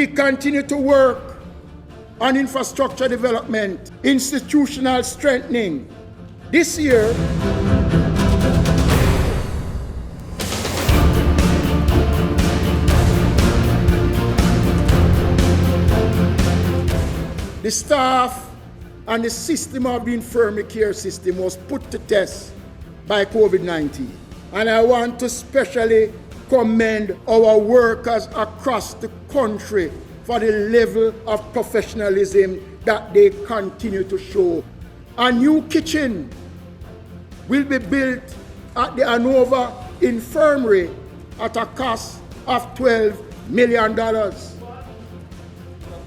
We continue to work on infrastructure development, institutional strengthening. This year, the staff and the system of the infirmary care system was put to test by COVID-19. And I want to especially commend our workers across the country for the level of professionalism that they continue to show. A new kitchen will be built at the Anova Infirmary at a cost of $12 million.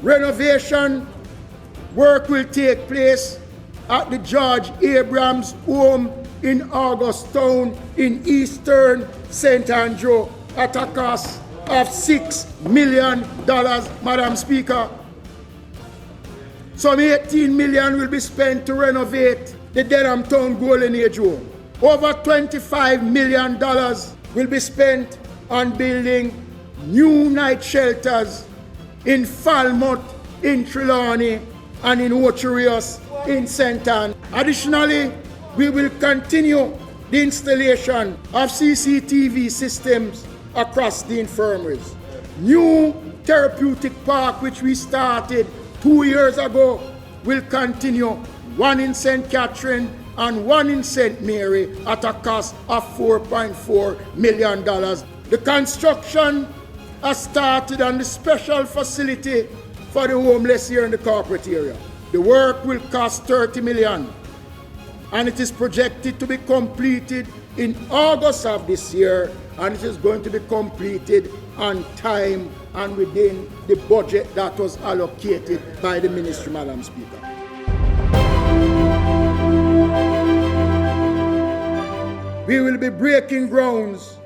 Renovation work will take place at the George Abrams home in Augustown in Eastern St. Andrew at a cost of $6 million, Madam Speaker. Some $18 million will be spent to renovate the Denham Town Golden Age home. Over $25 million will be spent on building new night shelters in Falmouth, in Trelawney, and in Ocherius, in St. Ann. Additionally, we will continue the installation of CCTV systems across the infirmaries. New therapeutic park, which we started 2 years ago, will continue, one in St. Catherine and one in St. Mary at a cost of $4.4 million. The construction has started on the special facility for the homeless here in the corporate area. The work will cost $30 million, and it is projected to be completed in August of this year, and it is going to be completed on time and within the budget that was allocated by the ministry, Madam Speaker. We will be breaking grounds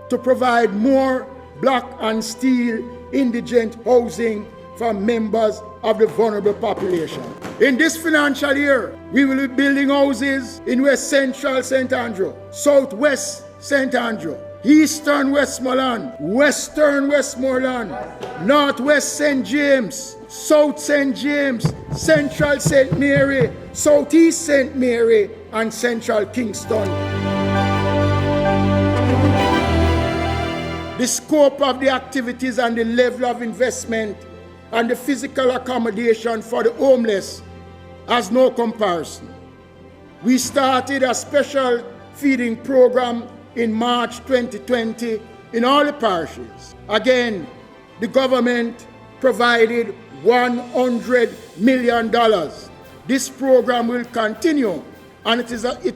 to provide more black and steel indigent housing for members of the vulnerable population. In this financial year, we will be building houses in West Central St. Andrew, Southwest St. Andrew, Eastern Westmoreland, Western Westmoreland, Northwest St. James, South St. James, Central St. Mary, Southeast St. Mary, and Central Kingston. The scope of the activities and the level of investment and the physical accommodation for the homeless has no comparison. We started a special feeding program in March 2020 in all the parishes. Again, the government provided $100 million. This program will continue, and it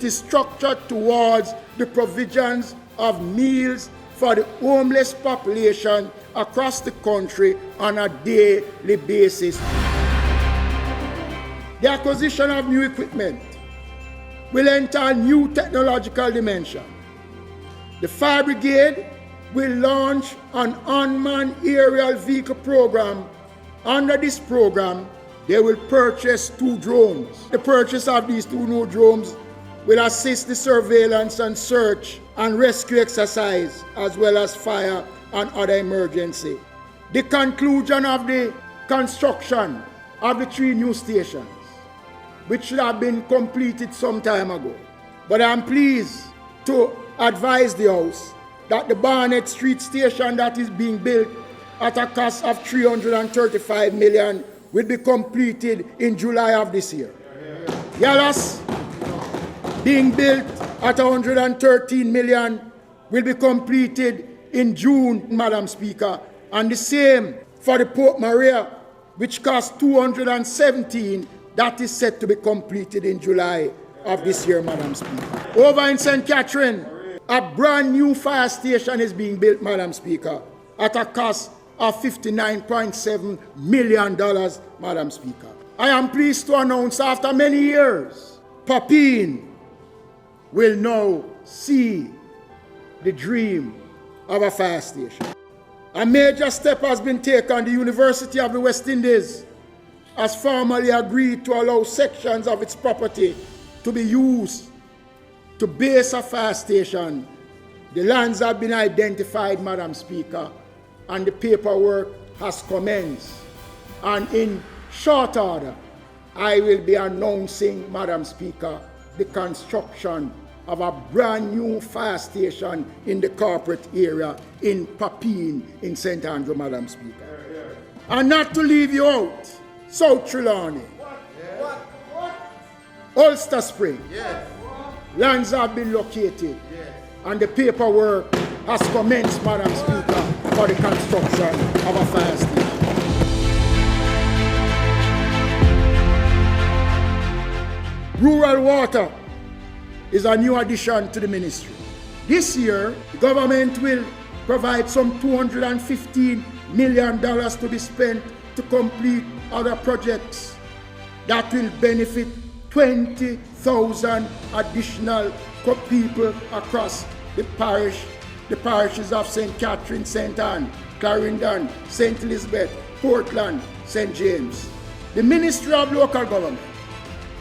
is structured towards the provisions of meals for the homeless population across the country on a daily basis. The acquisition of new equipment will enter a new technological dimension. The Fire Brigade will launch an unmanned aerial vehicle program. Under this program, they will purchase 2 drones. The purchase of these 2 new drones will assist the surveillance and search and rescue exercise, as well as fire and other emergency. The conclusion of the construction of the 3 new stations, which should have been completed some time ago. But I'm pleased to advise the House that the Barnett Street station that is being built at a cost of $335 million will be completed in July of this year. Yallas, being built at $113 million, will be completed in June, Madam Speaker. And the same for the Port Maria, which cost $217, that is set to be completed in July of this year, Madam Speaker. Over in St. Catherine, a brand new fire station is being built, Madam Speaker, at a cost of $59.7 million, Madam Speaker. I am pleased to announce after many years, Papine will now see the dream of a fire station. A major step has been taken. The University of the West Indies has formally agreed to allow sections of its property to be used to base a fire station. The lands have been identified, Madam Speaker, and the paperwork has commenced, and in short order, I will be announcing, Madam Speaker, the construction of a brand new fire station in the corporate area in Papine in St. Andrew, Madam Speaker. And not to leave you out, South Trelawney, Ulster Spring, lands have been located, and the paperwork has commenced, Madam Speaker, for the construction of a fire station. Rural water is a new addition to the ministry. This year, the government will provide some $215 million to be spent to complete other projects that will benefit 20,000 additional people across the parishes of St. Catherine, St. Anne, Clarendon, St. Elizabeth, Portland, St. James. The Ministry of Local Government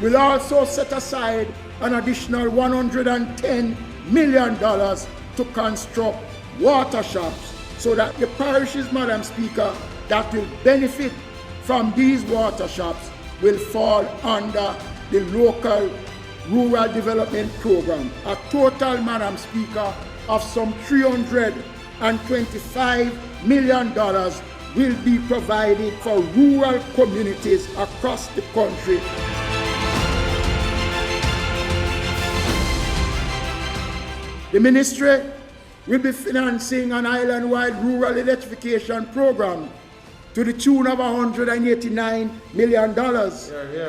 will also set aside an additional $110 million to construct water shops so that the parishes, Madam Speaker, that will benefit from these water shops will fall under the local rural development program. A total, Madam Speaker, of some $325 million will be provided for rural communities across the country. The ministry will be financing an island-wide rural electrification program to the tune of $189 million,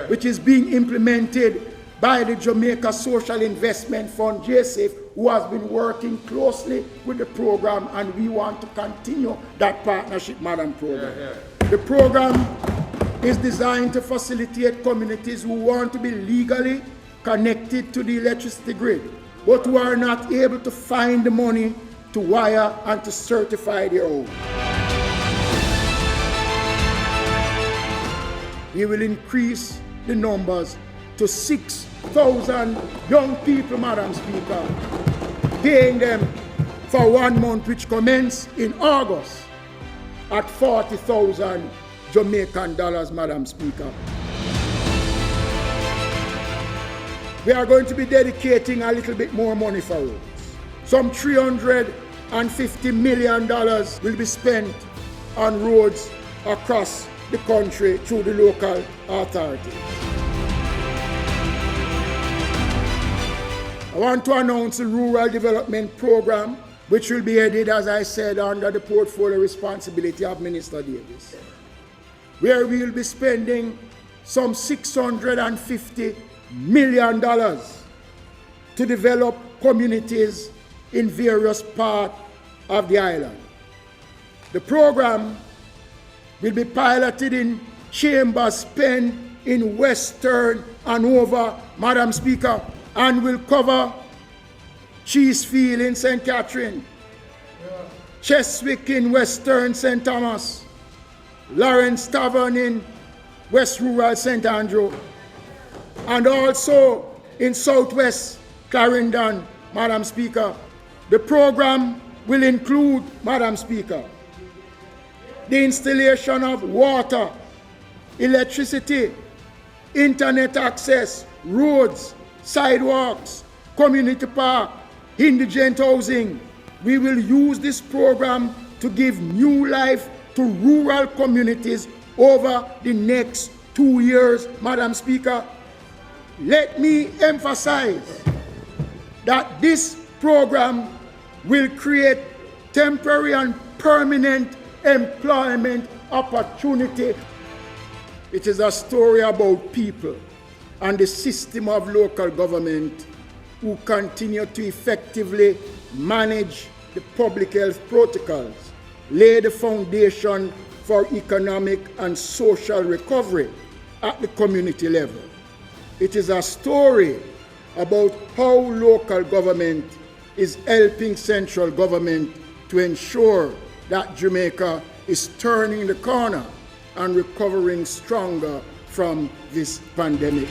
which is being implemented by the Jamaica Social Investment Fund, JSIF, who has been working closely with the program, and we want to continue that partnership, Madam Program. The program is designed to facilitate communities who want to be legally connected to the electricity grid, but who are not able to find the money to wire and to certify their own. We will increase the numbers to 6,000 young people, Madam Speaker, paying them for 1 month, which commenced in August at 40,000 Jamaican dollars, Madam Speaker. We are going to be dedicating a little bit more money for roads. Some $350 million will be spent on roads across the country through the local authorities. I want to announce the Rural Development Program, which will be headed, as I said, under the portfolio responsibility of Minister Davis, where we will be spending some $650 million to develop communities in various parts of the island. The program will be piloted in Chambers Pen in Western Hanover, Madam Speaker, and will cover Cheesefield in St. Catherine, Cheswick in Western St. Thomas, Lawrence Tavern in West Rural St. Andrew, and also in Southwest Clarendon, Madam Speaker. The program will include, Madam Speaker, the installation of water, electricity, internet access, roads, sidewalks, community park, indigent housing. We will use this program to give new life to rural communities over the next 2 years, Madam Speaker. Let me emphasize that this program will create temporary and permanent employment opportunity. It is a story about people and the system of local government who continue to effectively manage the public health protocols, lay the foundation for economic and social recovery at the community level. It is a story about how local government is helping central government to ensure that Jamaica is turning the corner and recovering stronger from this pandemic.